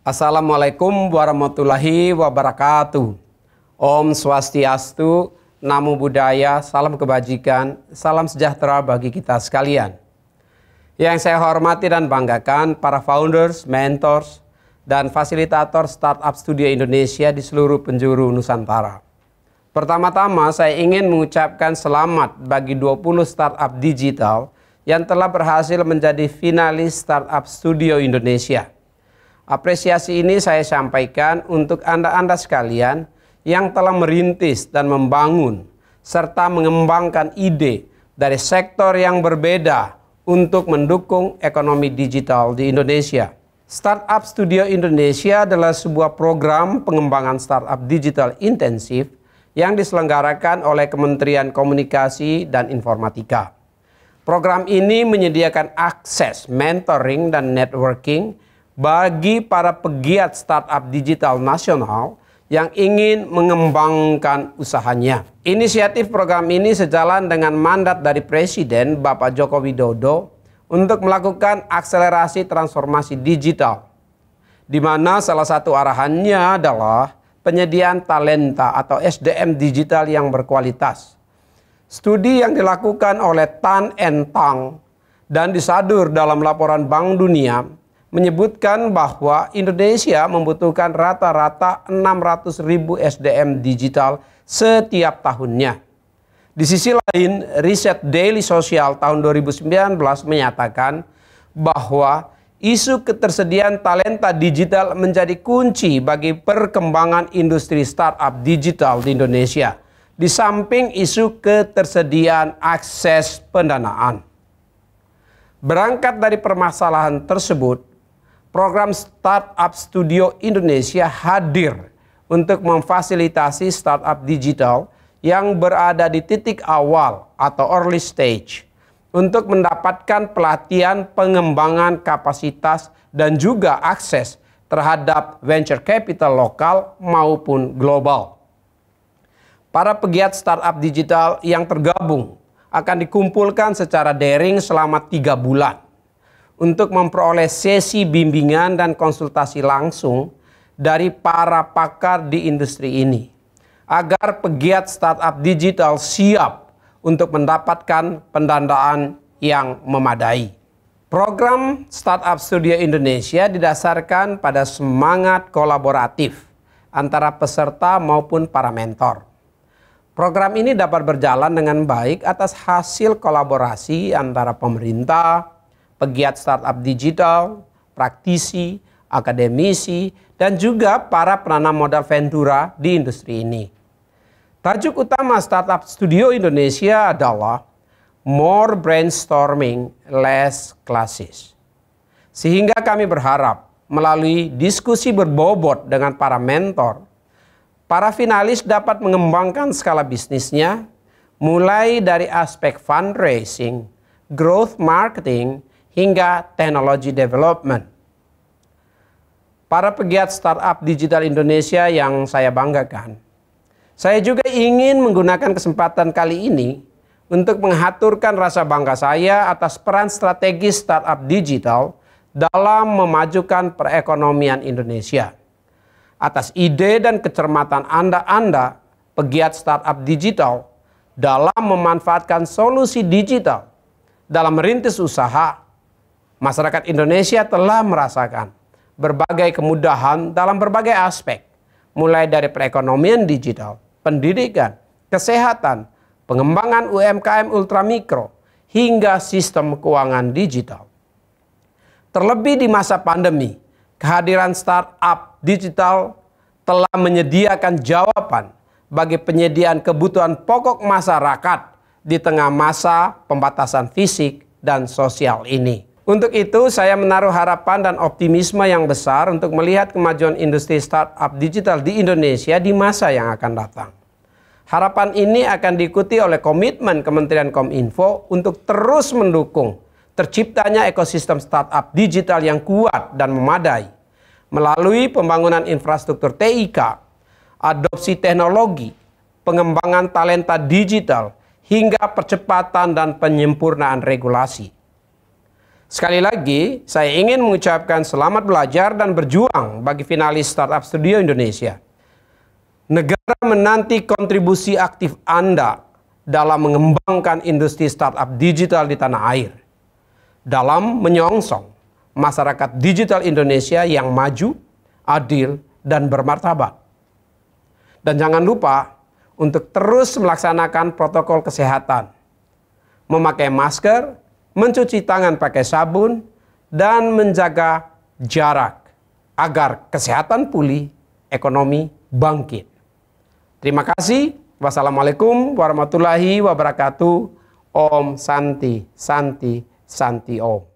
Assalamualaikum warahmatullahi wabarakatuh. Om Swastiastu, Namo Buddhaya, salam kebajikan, salam sejahtera bagi kita sekalian. Yang saya hormati dan banggakan para founders, mentors, dan fasilitator Startup Studio Indonesia di seluruh penjuru Nusantara. Pertama-tama saya ingin mengucapkan selamat bagi 20 startup digital yang telah berhasil menjadi finalis Startup Studio Indonesia. Apresiasi ini saya sampaikan untuk Anda-Anda sekalian yang telah merintis dan membangun serta mengembangkan ide dari sektor yang berbeda untuk mendukung ekonomi digital di Indonesia. Startup Studio Indonesia adalah sebuah program pengembangan startup digital intensif yang diselenggarakan oleh Kementerian Komunikasi dan Informatika. Program ini menyediakan akses mentoring dan networking bagi para pegiat startup digital nasional yang ingin mengembangkan usahanya. Inisiatif program ini sejalan dengan mandat dari Presiden Bapak Joko Widodo untuk melakukan akselerasi transformasi digital, di mana salah satu arahannya adalah penyediaan talenta atau SDM digital yang berkualitas. Studi yang dilakukan oleh Tan and Tang dan disadur dalam laporan Bank Dunia menyebutkan bahwa Indonesia membutuhkan rata-rata 600.000 SDM digital setiap tahunnya. Di sisi lain, riset Daily Social tahun 2019 menyatakan bahwa isu ketersediaan talenta digital menjadi kunci bagi perkembangan industri startup digital di Indonesia, di samping isu ketersediaan akses pendanaan. Berangkat dari permasalahan tersebut, program Startup Studio Indonesia hadir untuk memfasilitasi startup digital yang berada di titik awal atau early stage untuk mendapatkan pelatihan pengembangan kapasitas dan juga akses terhadap venture capital lokal maupun global. Para pegiat startup digital yang tergabung akan dikumpulkan secara daring selama 3 bulan. Untuk memperoleh sesi bimbingan dan konsultasi langsung dari para pakar di industri ini, agar pegiat startup digital siap untuk mendapatkan pendanaan yang memadai. Program Startup Studio Indonesia didasarkan pada semangat kolaboratif antara peserta maupun para mentor. Program ini dapat berjalan dengan baik atas hasil kolaborasi antara pemerintah, pegiat startup digital, praktisi, akademisi, dan juga para penanam modal ventura di industri ini. Tajuk utama Startup Studio Indonesia adalah More Brainstorming, Less Classes. Sehingga kami berharap melalui diskusi berbobot dengan para mentor, para finalis dapat mengembangkan skala bisnisnya, mulai dari aspek fundraising, growth marketing, hingga teknologi development. Para pegiat startup digital Indonesia yang saya banggakan, saya juga ingin menggunakan kesempatan kali ini untuk mengaturkan rasa bangga saya atas peran strategis startup digital dalam memajukan perekonomian Indonesia. Atas ide dan kecermatan Anda, pegiat startup digital, dalam memanfaatkan solusi digital dalam merintis usaha. Masyarakat Indonesia telah merasakan berbagai kemudahan dalam berbagai aspek, mulai dari perekonomian digital, pendidikan, kesehatan, pengembangan UMKM ultramikro, hingga sistem keuangan digital. Terlebih di masa pandemi, kehadiran startup digital telah menyediakan jawaban bagi penyediaan kebutuhan pokok masyarakat di tengah masa pembatasan fisik dan sosial ini. Untuk itu, saya menaruh harapan dan optimisme yang besar untuk melihat kemajuan industri startup digital di Indonesia di masa yang akan datang. Harapan ini akan diikuti oleh komitmen Kementerian Kominfo untuk terus mendukung terciptanya ekosistem startup digital yang kuat dan memadai melalui pembangunan infrastruktur TIK, adopsi teknologi, pengembangan talenta digital, hingga percepatan dan penyempurnaan regulasi. Sekali lagi, saya ingin mengucapkan selamat belajar dan berjuang bagi finalis Startup Studio Indonesia. Negara menanti kontribusi aktif Anda dalam mengembangkan industri startup digital di tanah air, dalam menyongsong masyarakat digital Indonesia yang maju, adil, dan bermartabat. Dan jangan lupa untuk terus melaksanakan protokol kesehatan, memakai masker, mencuci tangan pakai sabun, dan menjaga jarak agar kesehatan pulih, ekonomi bangkit. Terima kasih. Wassalamualaikum warahmatullahi wabarakatuh. Om Santi, Santi, Santi Om.